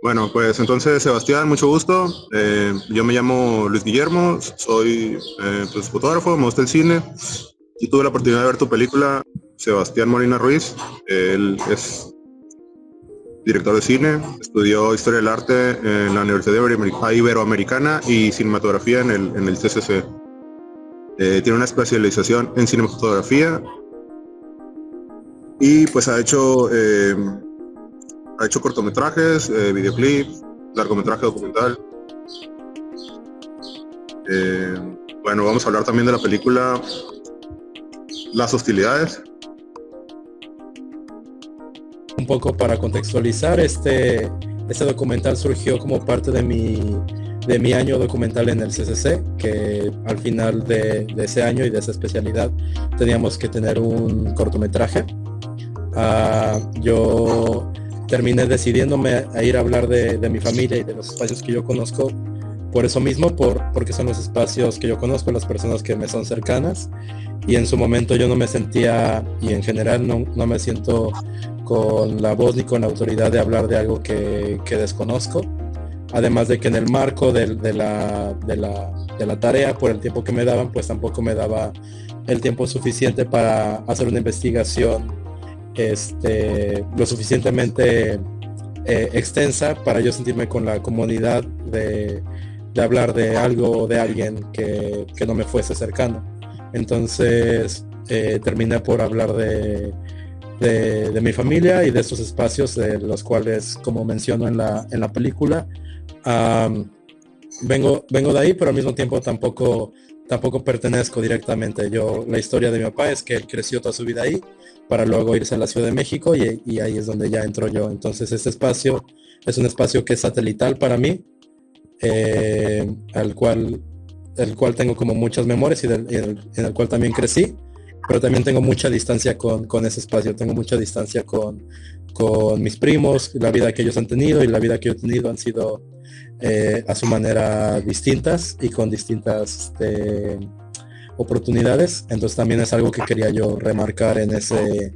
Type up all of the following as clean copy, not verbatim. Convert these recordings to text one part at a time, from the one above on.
Bueno, pues entonces, Sebastián, mucho gusto. Yo me llamo Luis Guillermo, soy pues, fotógrafo, me gusta el cine y tuve la oportunidad de ver tu película, Sebastián Molina Ruiz. Él es director de cine, estudió Historia del Arte en la Universidad Iberoamericana y Cinematografía en el CCC. Tiene una especialización en cinematografía y pues ha hecho cortometrajes, videoclips, largometraje documental. Eh, bueno, vamos a hablar también de la película Las Hostilidades. Un poco para contextualizar, este documental surgió como parte de mi año documental en el CCC, que al final de ese año y de esa especialidad teníamos que tener un cortometraje. Yo terminé decidiéndome a ir a hablar de mi familia y de los espacios que yo conozco, por eso mismo, porque son los espacios que yo conozco, las personas que me son cercanas, y en su momento yo no me sentía, y en general no me siento con la voz ni con la autoridad de hablar de algo que desconozco, además de que en el marco de la tarea, por el tiempo que me daban, pues tampoco me daba el tiempo suficiente para hacer una investigación lo suficientemente extensa para yo sentirme con la comodidad de hablar de algo o de alguien que no me fuese cercano. Entonces terminé por hablar de mi familia y de estos espacios de los cuales, como menciono en la película, vengo de ahí, pero al mismo tiempo tampoco pertenezco directamente. La historia de mi papá es que él creció toda su vida ahí para luego irse a la Ciudad de México y ahí es donde ya entro yo. Entonces este espacio es un espacio que es satelital para mí, el cual tengo como muchas memorias en el cual también crecí, pero también tengo mucha distancia con ese espacio, tengo mucha distancia con mis primos, la vida que ellos han tenido y la vida que yo he tenido han sido a su manera distintas y con distintas oportunidades. Entonces también es algo que quería yo remarcar en ese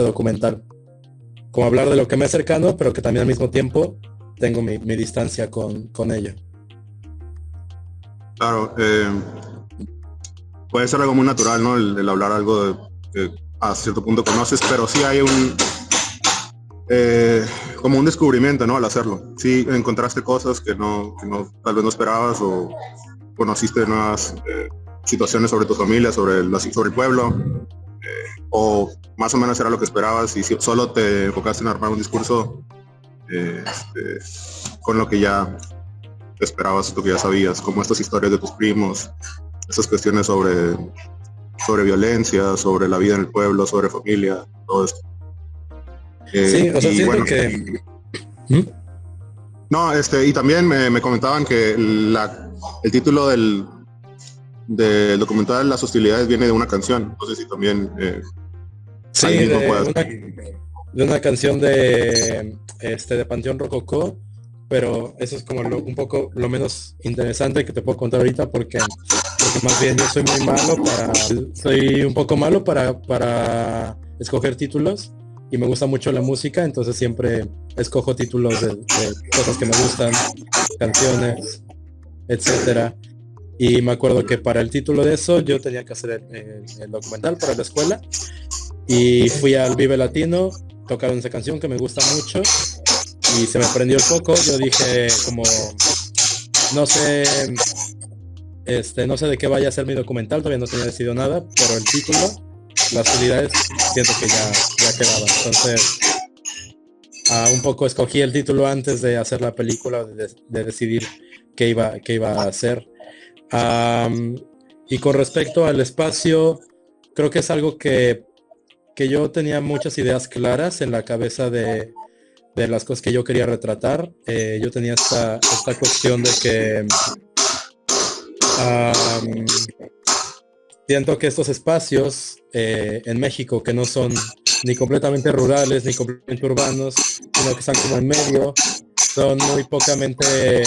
documental, como hablar de lo que me es cercano, pero que también al mismo tiempo tengo mi distancia con ello. Claro, puede ser algo muy natural, ¿no? El hablar algo que a cierto punto conoces, pero sí hay como un descubrimiento, ¿no? Al hacerlo. Sí encontraste cosas que tal vez no esperabas, o conociste nuevas situaciones sobre tu familia, sobre el pueblo, o más o menos era lo que esperabas y si solo te enfocaste en armar un discurso con lo que ya te esperabas, lo que ya sabías, como estas historias de tus primos, estas cuestiones sobre violencia, sobre la vida en el pueblo, sobre familia, todo esto. Sí, o sea, siento bueno, que... No, y también me comentaban que el título del documental Las Hostilidades viene de una canción. No sé si también Sí, ahí mismo puedas. de una canción de Panteón Rococó, pero eso es como un poco lo menos interesante que te puedo contar ahorita, porque más bien yo soy un poco malo para escoger títulos y me gusta mucho la música, entonces siempre escojo títulos de cosas que me gustan, canciones, etcétera. Y me acuerdo que para el título de eso yo tenía que hacer el documental para la escuela y fui al Vive Latino, tocaron esa canción que me gusta mucho y se me prendió el foco. Yo dije como, no sé, no sé de qué vaya a ser mi documental, todavía no tenía decidido nada, pero el título, Las Habilidades, siento que ya quedaba. Entonces un poco escogí el título antes de hacer la película, de decidir qué iba a hacer. Y con respecto al espacio, creo que es algo que yo tenía muchas ideas claras en la cabeza de las cosas que yo quería retratar. Yo tenía esta cuestión de que siento que estos espacios en México, que no son ni completamente rurales ni completamente urbanos, sino que están como en medio, son muy pocamente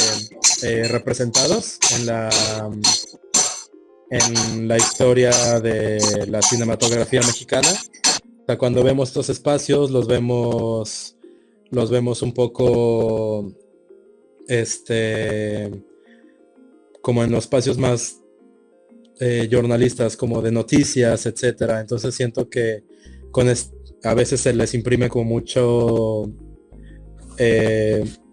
representados en la historia de la cinematografía mexicana. O sea, cuando vemos estos espacios los vemos los vemos un poco, como en los espacios más jornalistas, como de noticias, etcétera. Entonces siento que a veces se les imprime como mucho,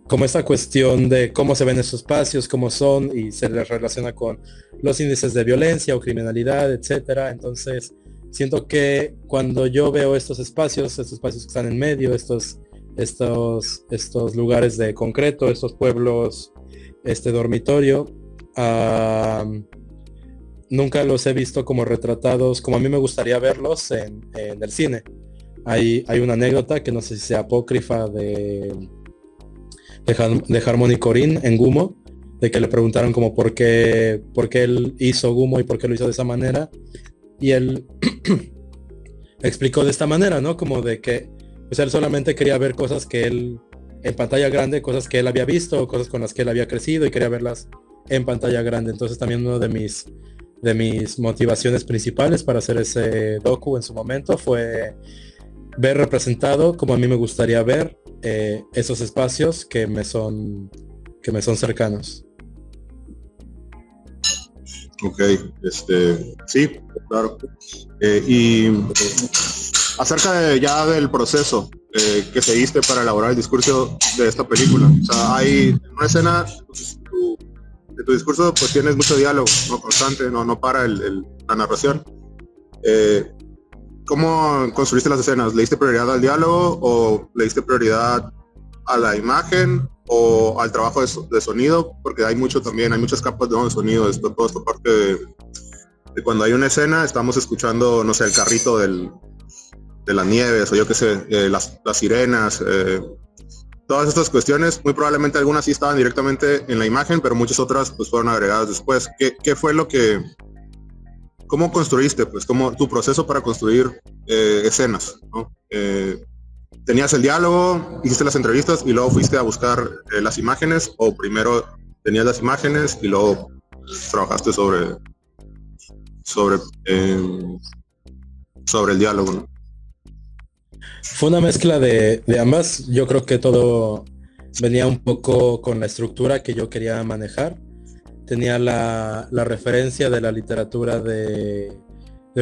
como esta cuestión de cómo se ven esos espacios, cómo son, y se les relaciona con los índices de violencia o criminalidad, etcétera. Entonces siento que cuando yo veo estos espacios que están en medio, estos lugares de concreto, estos pueblos, dormitorio, nunca los he visto como retratados como a mí me gustaría verlos en el cine. Hay una anécdota que no sé si sea apócrifa de Harmony Korine en Gumo, de que le preguntaron como por qué él hizo Gumo y por qué lo hizo de esa manera, y él explicó de esta manera, ¿no? Como de que pues él solamente quería ver cosas que él, en pantalla grande, cosas que él había visto, cosas con las que él había crecido, y quería verlas en pantalla grande. Entonces también uno de mis motivaciones principales para hacer ese docu en su momento fue ver representado como a mí me gustaría ver esos espacios que me son cercanos. Ok, sí, claro. Y acerca ya del proceso que seguiste para elaborar el discurso de esta película. O sea, hay una escena de tu discurso, pues tienes mucho diálogo, no constante, no para la narración. ¿Cómo construiste las escenas? ¿Le diste prioridad al diálogo o le diste prioridad a la imagen o al trabajo de sonido? Porque hay muchas capas de sonido. Toda esta parte de cuando hay una escena, estamos escuchando, no sé, el carrito de las nieves, o yo qué sé, las sirenas, todas estas cuestiones. Muy probablemente algunas sí estaban directamente en la imagen, pero muchas otras pues fueron agregadas después. ¿Qué fue cómo construiste, pues, cómo tu proceso para construir escenas, ¿no? ¿Tenías el diálogo, hiciste las entrevistas y luego fuiste a buscar las imágenes, o primero tenías las imágenes y luego trabajaste sobre el diálogo, ¿no? Fue una mezcla de ambas. Yo creo que todo venía un poco con la estructura que yo quería manejar. Tenía la referencia de la literatura de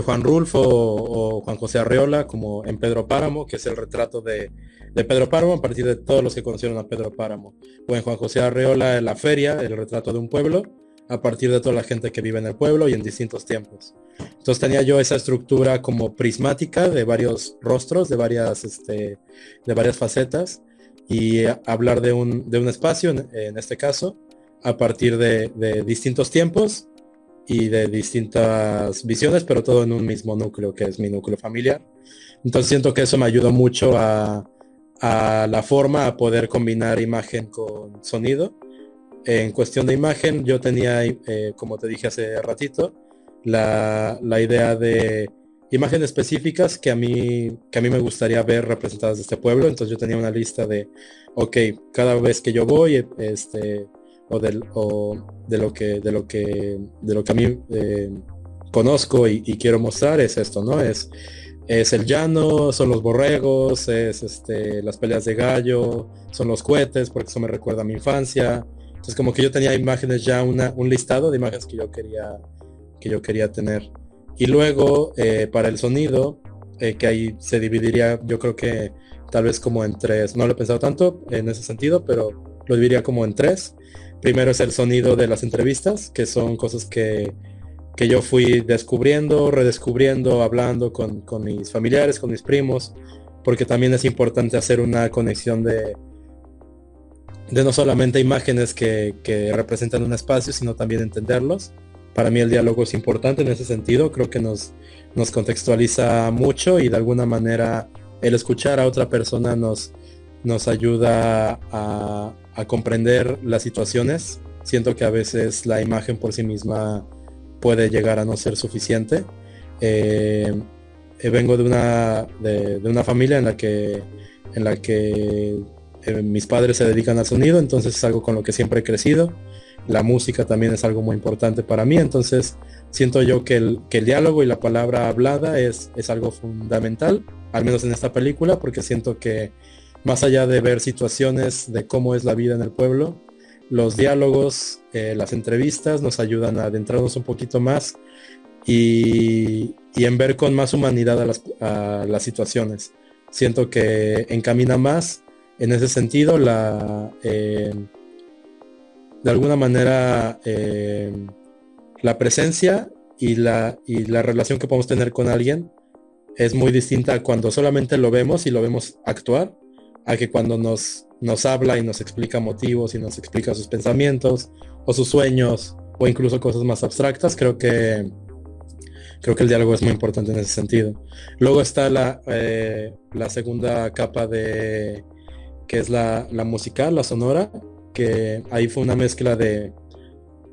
Juan Rulfo o Juan José Arreola, como en Pedro Páramo, que es el retrato de Pedro Páramo a partir de todos los que conocieron a Pedro Páramo. O en Juan José Arreola, en La Feria, el retrato de un pueblo, a partir de toda la gente que vive en el pueblo y en distintos tiempos. Entonces tenía yo esa estructura como prismática de varios rostros, de varias facetas, y hablar de un espacio, en este caso, a partir de distintos tiempos y de distintas visiones, pero todo en un mismo núcleo, que es mi núcleo familiar. Entonces siento que eso me ayudó mucho a la forma, a poder combinar imagen con sonido. En cuestión de imagen, yo tenía, como te dije hace ratito, la idea de imágenes específicas que a mí me gustaría ver representadas de este pueblo. Entonces yo tenía una lista de, ok, cada vez que yo voy, de lo que a mí conozco y quiero mostrar, es esto, ¿no? Es el llano, son los borregos, es las peleas de gallo, son los cohetes, porque eso me recuerda a mi infancia. Entonces como que yo tenía imágenes ya, un listado de imágenes que yo quería tener. Y luego para el sonido, que ahí se dividiría, yo creo que tal vez como en tres. No lo he pensado tanto en ese sentido, pero lo dividiría como en tres. Primero es el sonido de las entrevistas, que son cosas que yo fui descubriendo, redescubriendo, hablando con mis familiares, con mis primos, porque también es importante hacer una conexión de no solamente imágenes que representan un espacio, sino también entenderlos. Para mí el diálogo es importante en ese sentido. Creo que nos contextualiza mucho, y de alguna manera el escuchar a otra persona nos ayuda a comprender las situaciones. Siento que a veces la imagen por sí misma puede llegar a no ser suficiente. Vengo de una familia en la que mis padres se dedican al sonido, entonces es algo con lo que siempre he crecido. La música también es algo muy importante para mí, entonces siento yo que el diálogo y la palabra hablada es algo fundamental, al menos en esta película, porque siento que más allá de ver situaciones de cómo es la vida en el pueblo, los diálogos, las entrevistas nos ayudan a adentrarnos un poquito más y en ver con más humanidad a las situaciones. Siento que encamina más en ese sentido de alguna manera la presencia y la relación que podemos tener con alguien es muy distinta cuando solamente lo vemos y lo vemos actuar, a que cuando nos habla y nos explica motivos y nos explica sus pensamientos o sus sueños o incluso cosas más abstractas. Creo que el diálogo es muy importante en ese sentido. Luego está la segunda capa que es la musical, la sonora, que ahí fue una mezcla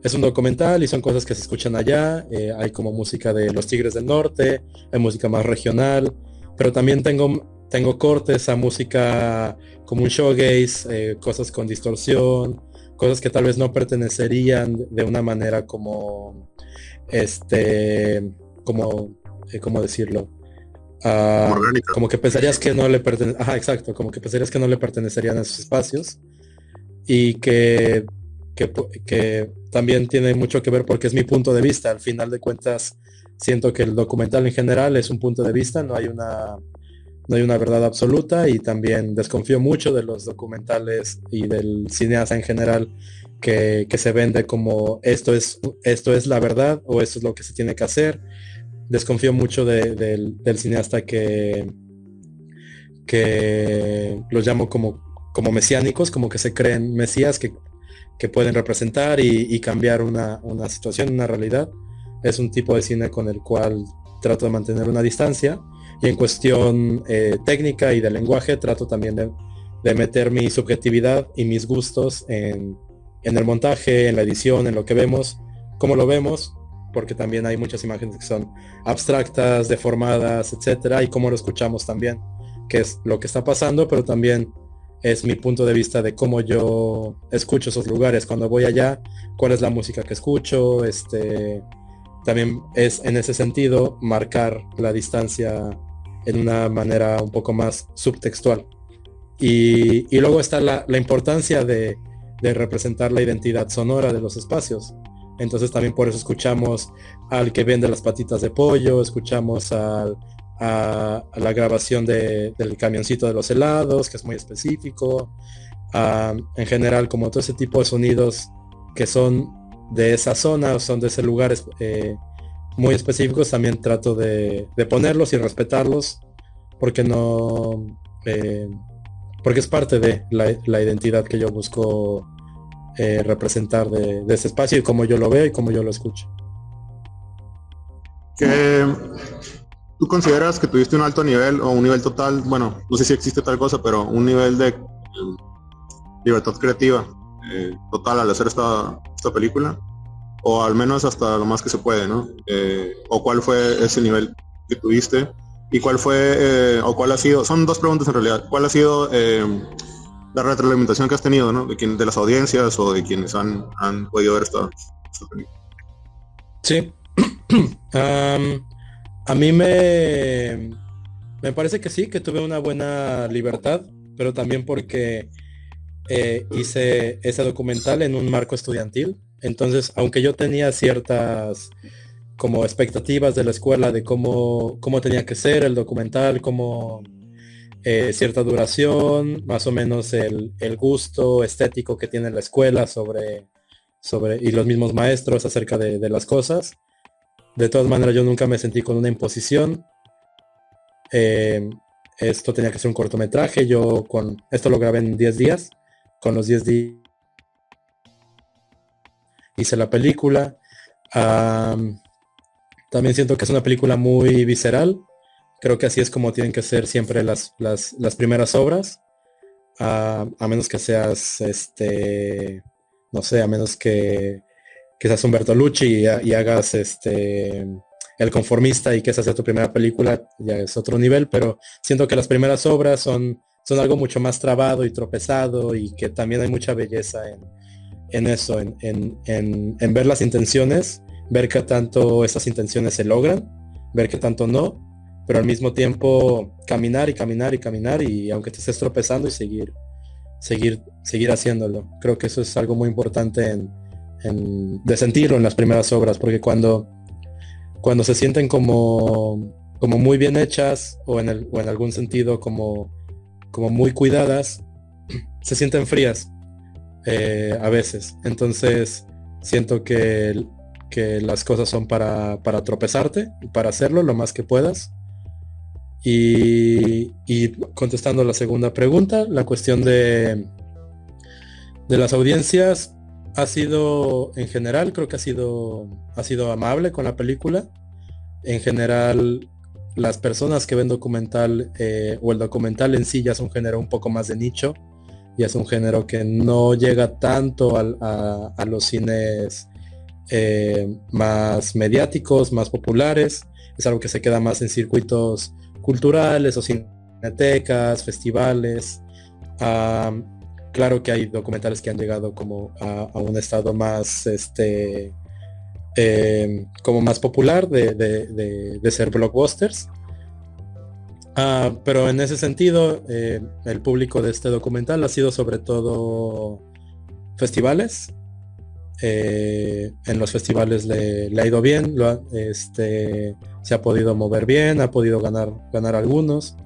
es un documental y son cosas que se escuchan allá. Hay como música de los Tigres del Norte, hay música más regional, pero también tengo cortes a música como un shoegaze, cosas con distorsión, cosas que tal vez no pertenecerían de una manera como ¿cómo decirlo? Como que pensarías que no le exacto, como que pensarías que no le pertenecerían a esos espacios, y que también tiene mucho que ver porque es mi punto de vista. Al final de cuentas, siento que el documental en general es un punto de vista, no hay una verdad absoluta, y también desconfío mucho de los documentales y del cineasta en general que se vende como esto es la verdad o esto es lo que se tiene que hacer. Desconfío mucho del cineasta que los llamo como mesiánicos, como que se creen mesías que pueden representar y cambiar una situación, una realidad. Es un tipo de cine con el cual trato de mantener una distancia, y en cuestión técnica y de lenguaje trato también de meter mi subjetividad y mis gustos en el montaje, en la edición, en lo que vemos, cómo lo vemos, porque también hay muchas imágenes que son abstractas, deformadas, etcétera, y cómo lo escuchamos también, que es lo que está pasando, pero también es mi punto de vista de cómo yo escucho esos lugares cuando voy allá, cuál es la música que escucho. También es en ese sentido marcar la distancia en una manera un poco más subtextual. Y luego está la importancia de representar la identidad sonora de los espacios. Entonces también por eso escuchamos al que vende las patitas de pollo, escuchamos a la grabación del camioncito de los helados, que es muy específico. En general, como todo ese tipo de sonidos que son de esa zona, son de ese lugar muy específicos, también trato de ponerlos y respetarlos, porque porque es parte de la identidad que yo busco representar de ese espacio, y cómo yo lo veo y cómo yo lo escucho. ¿Tú consideras que tuviste un alto nivel o un nivel total, bueno, no sé si existe tal cosa, pero un nivel de libertad creativa total al hacer esta película? O al menos hasta lo más que se puede, ¿no? ¿O cuál fue ese nivel que tuviste? ¿Y cuál fue, o cuál ha sido? Son dos preguntas en realidad. ¿Cuál ha sido la retroalimentación que has tenido, ¿no? De las audiencias o de quienes han podido ver esta película? Sí. A mí me parece que sí, que tuve una buena libertad, pero también porque hice ese documental en un marco estudiantil. Entonces, aunque yo tenía ciertas como expectativas de la escuela de cómo tenía que ser el documental, como cierta duración, más o menos el gusto estético que tiene la escuela sobre y los mismos maestros acerca de las cosas. De todas maneras, yo nunca me sentí con una imposición. Esto tenía que ser un cortometraje. Esto lo grabé en 10 días. Con los 10 días hice la película. También siento que es una película muy visceral. Creo que así es como tienen que ser siempre las primeras obras. A menos que seas, no sé, a menos que seas un Bertolucci y hagas El Conformista, y que esa sea tu primera película, ya es otro nivel, pero siento que las primeras obras son algo mucho más trabado y tropezado, y que también hay mucha belleza en eso, en ver las intenciones, ver qué tanto esas intenciones se logran, ver qué tanto no, pero al mismo tiempo caminar y caminar y caminar, y aunque te estés tropezando, y seguir haciéndolo. Creo que eso es algo muy importante de sentirlo en las primeras obras, porque cuando se sienten como muy bien hechas, o en algún sentido como muy cuidadas, se sienten frías a veces. Entonces siento que las cosas son para tropezarte y para hacerlo lo más que puedas. Y contestando la segunda pregunta, la cuestión de las audiencias ha sido, en general, creo que ha sido amable con la película. En general, las personas que ven documental, o el documental en sí, ya es un género un poco más de nicho, y es un género que no llega tanto a los cines más mediáticos, más populares. Es algo que se queda más en circuitos culturales o cinetecas, festivales. Claro que hay documentales que han llegado como a un estado más como más popular de ser blockbusters. Pero en ese sentido, el público de este documental ha sido sobre todo festivales. En los festivales le ha ido bien, se ha podido mover bien, ha podido ganar algunos.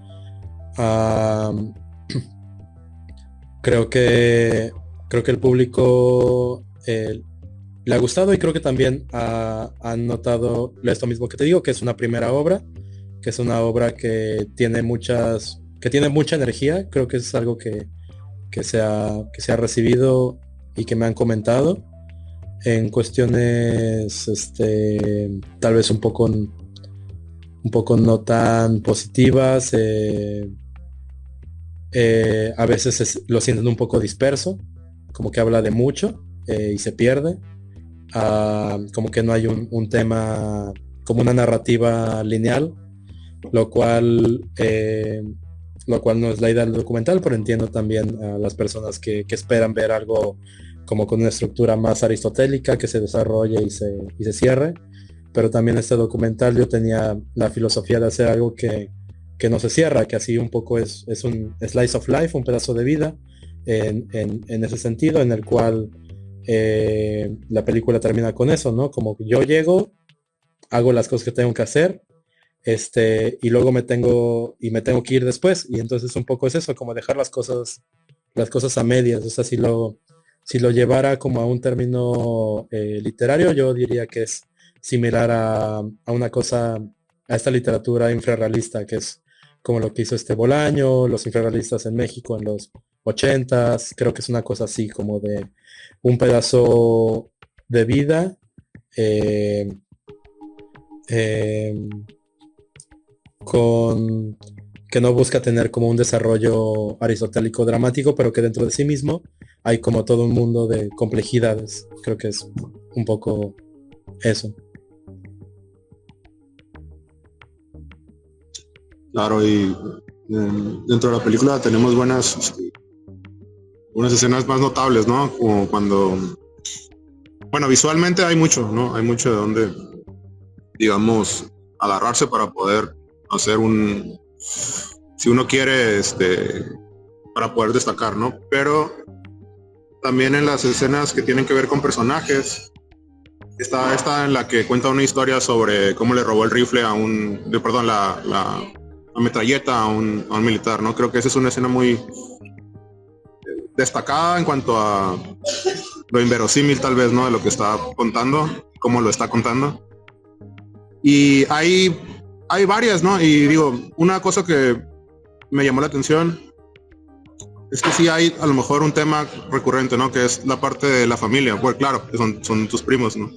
Creo que el público le ha gustado, y creo que también han notado esto mismo que te digo, que es una primera obra, que es una obra que tiene mucha energía. Creo que es algo que se ha recibido y que me han comentado en cuestiones tal vez un poco no tan positivas. A veces lo sienten un poco disperso, como que habla de mucho y se pierde. Como que no hay un tema, como una narrativa lineal, lo cual no es la idea del documental, pero entiendo también a las personas que esperan ver algo como con una estructura más aristotélica, que se desarrolle y se cierre. Pero también este documental yo tenía la filosofía de hacer algo que no se cierra, que así un poco es un slice of life, un pedazo de vida, en ese sentido, en el cual la película termina con eso, ¿no? Como que yo llego, hago las cosas que tengo que hacer, y luego me tengo que ir después, y entonces un poco es eso, como dejar las cosas a medias. O sea, si lo llevara como a un término literario, yo diría que es similar a una cosa, a esta literatura infrarrealista, que es como lo que hizo Bolaño, los infrarrealistas en México en los 80s. Creo que es una cosa así, como de un pedazo de vida que no busca tener como un desarrollo aristotélico dramático, pero que dentro de sí mismo hay como todo un mundo de complejidades. Creo que es un poco eso. Claro, y dentro de la película tenemos buenas escenas más notables, ¿no? Como cuando, bueno, visualmente hay mucho, ¿no? Hay mucho de donde, digamos, agarrarse para poder hacer si uno quiere, para poder destacar, ¿no? Pero también en las escenas que tienen que ver con personajes, está esta en la que cuenta una historia sobre cómo le robó el rifle la metralleta a un militar, ¿no? Creo que esa es una escena muy destacada en cuanto a lo inverosímil, tal vez, ¿no? De lo que está contando, cómo lo está contando. Y hay varias, ¿no? Y digo, una cosa que me llamó la atención es que sí hay a lo mejor un tema recurrente, ¿no? Que es la parte de la familia. Pues claro, que son tus primos, ¿no?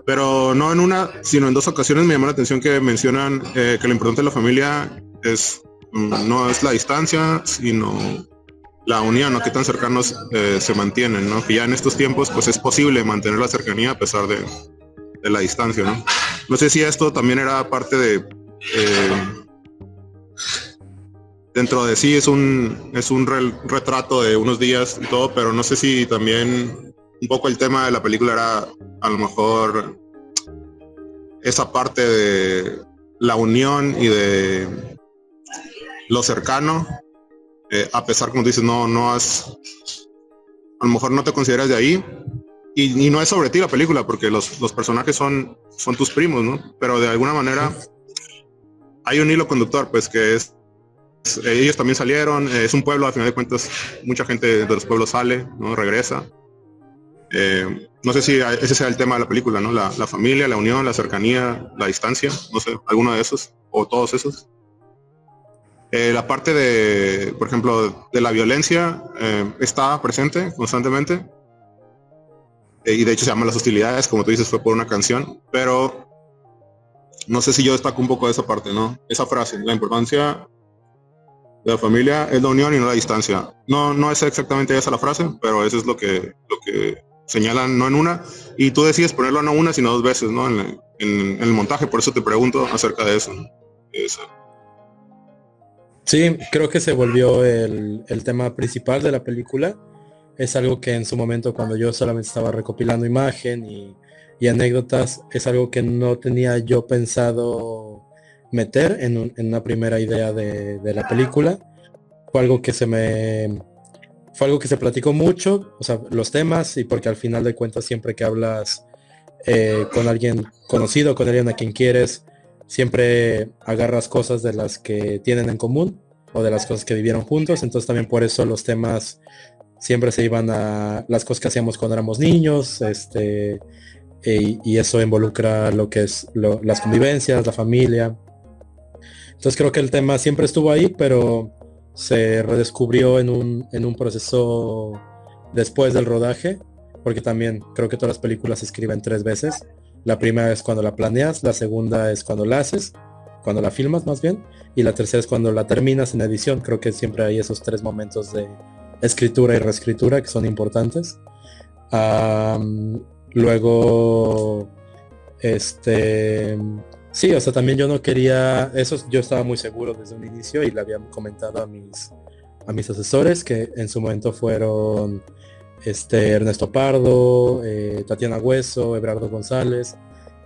Pero no en una, sino en dos ocasiones me llamó la atención que mencionan que lo importante de la familia no es la distancia, sino la unión, ¿no? Qué tan cercanos se mantienen, ¿no? Que ya en estos tiempos pues es posible mantener la cercanía a pesar de la distancia, ¿no? No sé si esto también era parte de dentro de sí es un retrato de unos días y todo, pero no sé si también un poco el tema de la película era a lo mejor esa parte la unión y de lo cercano, a pesar, como tú dices, no has, a lo mejor no te consideras de ahí, y no es sobre ti la película, porque los personajes son tus primos, ¿no? Pero de alguna manera hay un hilo conductor, pues, que es ellos también salieron, es un pueblo, a final de cuentas, mucha gente de los pueblos sale, ¿no? Regresa. No sé si ese sea el tema de la película, ¿no? La familia, la unión, la cercanía, la distancia, no sé, alguno de esos, o todos esos. La parte de, por ejemplo, de la violencia está presente constantemente. Y de hecho se llama Las Hostilidades, como tú dices, fue por una canción, pero no sé si yo destaco un poco de esa parte, ¿no? Esa frase, la importancia de la familia es la unión y no la distancia. No es exactamente esa la frase, pero eso es lo que señalan, no en una, y tú decides ponerlo no una, sino dos veces, ¿no? En el montaje, por eso te pregunto acerca de eso, ¿no? Sí, creo que se volvió el tema principal de la película. Es algo que en su momento, cuando yo solamente estaba recopilando imagen y anécdotas, es algo que no tenía yo pensado meter en una primera idea de la película. Fue algo que se platicó mucho, o sea, los temas, y porque al final de cuentas siempre que hablas con alguien conocido, con alguien a quien quieres, siempre agarras cosas de las que tienen en común o de las cosas que vivieron juntos. Entonces también por eso los temas siempre se iban a las cosas que hacíamos cuando éramos niños, y eso involucra lo que es las convivencias, la familia. Entonces creo que el tema siempre estuvo ahí, pero se redescubrió en un proceso después del rodaje, porque también creo que todas las películas se escriben 3 veces. La primera es cuando la planeas, la segunda es cuando la haces, cuando la filmas más bien, y la tercera es cuando la terminas en edición. Creo que siempre hay esos 3 momentos de escritura y reescritura que son importantes. Luego, sí, o sea, también yo no quería, eso yo estaba muy seguro desde un inicio y le había comentado a mis asesores, que en su momento fueron Ernesto Pardo, Tatiana Hueso, Ebrardo González.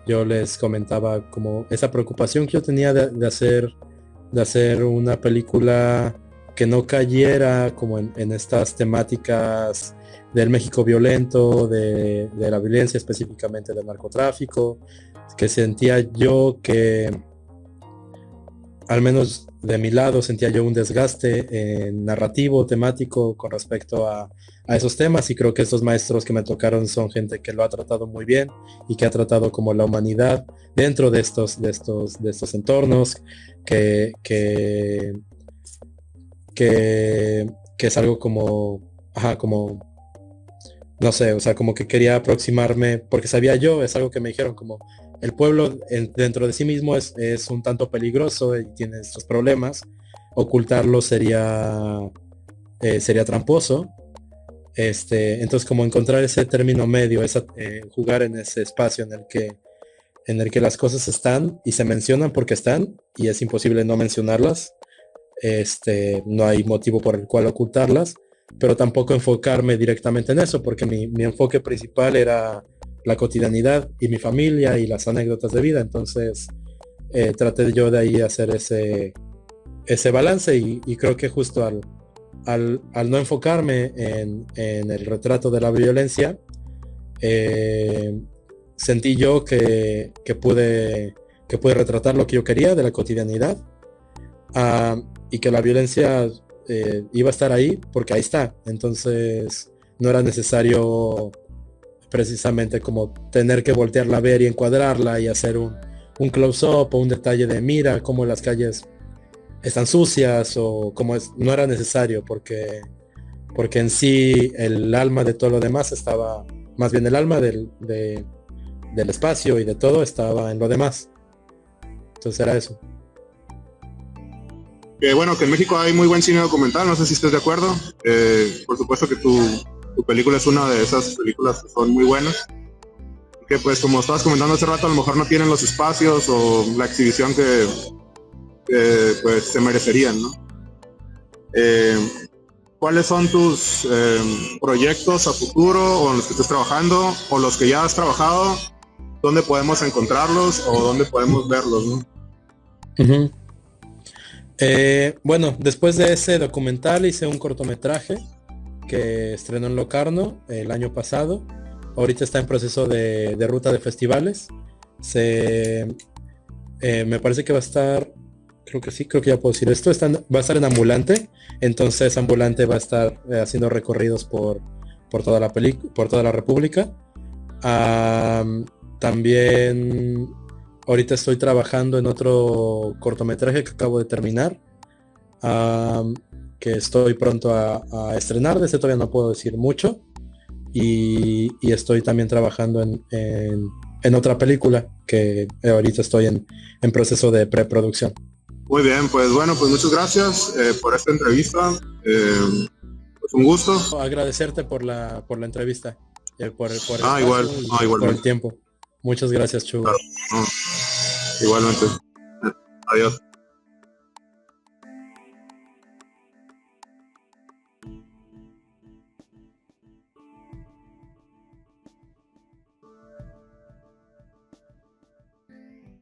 Yo les comentaba como esa preocupación que yo tenía de hacer una película que no cayera como en estas temáticas del México violento, de la violencia, específicamente del narcotráfico, que sentía yo que, al menos de mi lado, sentía yo un desgaste narrativo, temático con respecto a esos temas, y creo que estos maestros que me tocaron son gente que lo ha tratado muy bien y que ha tratado como la humanidad dentro de estos entornos, que es algo como, no sé, o sea, como que quería aproximarme, porque sabía yo, es algo que me dijeron, como el pueblo dentro de sí mismo es un tanto peligroso y tiene estos problemas, ocultarlo sería tramposo. Entonces como encontrar ese término medio, jugar en ese espacio en el que las cosas están y se mencionan porque están y es imposible no mencionarlas. No hay motivo por el cual ocultarlas, pero tampoco enfocarme directamente en eso, porque mi enfoque principal era la cotidianidad y mi familia y las anécdotas de vida. Entonces traté yo de ahí hacer ese balance, y creo que justo al no enfocarme en el retrato de la violencia, sentí yo que pude retratar lo que yo quería de la cotidianidad, y que la violencia iba a estar ahí porque ahí está. Entonces no era necesario precisamente como tener que voltearla a ver y encuadrarla y hacer un close-up o un detalle de mira cómo las calles están sucias, o como no era necesario, porque en sí el alma de todo lo demás estaba, más bien el alma del espacio y de todo estaba en lo demás. Entonces era eso. Bueno, que en México hay muy buen cine documental, no sé si estés de acuerdo. Por supuesto que tu película es una de esas películas que son muy buenas, que pues como estabas comentando hace rato, a lo mejor no tienen los espacios o la exhibición que pues se merecerían, ¿no? ¿Cuáles son tus proyectos a futuro, o en los que estés trabajando, o los que ya has trabajado? ¿Dónde podemos encontrarlos o dónde podemos verlos, ¿no? Ujú. Bueno, después de ese documental hice un cortometraje que estrenó en Locarno el año pasado. Ahorita está en proceso de ruta de festivales. Se, Me parece que va a estar, creo que sí, creo que ya puedo decir esto, va a estar en Ambulante. Entonces Ambulante va a estar haciendo recorridos por toda por toda la República. También ahorita estoy trabajando en otro cortometraje que acabo de terminar, am, que estoy pronto a estrenar. De ese todavía no puedo decir mucho. Y estoy también trabajando en otra película que ahorita estoy en proceso de preproducción. Muy bien, pues bueno, pues muchas gracias por esta entrevista. Pues un gusto. Agradecerte por la entrevista, por el Igual, espacio y por el igualmente. tiempo. Muchas gracias, Chu. Claro, no, igualmente. Adiós.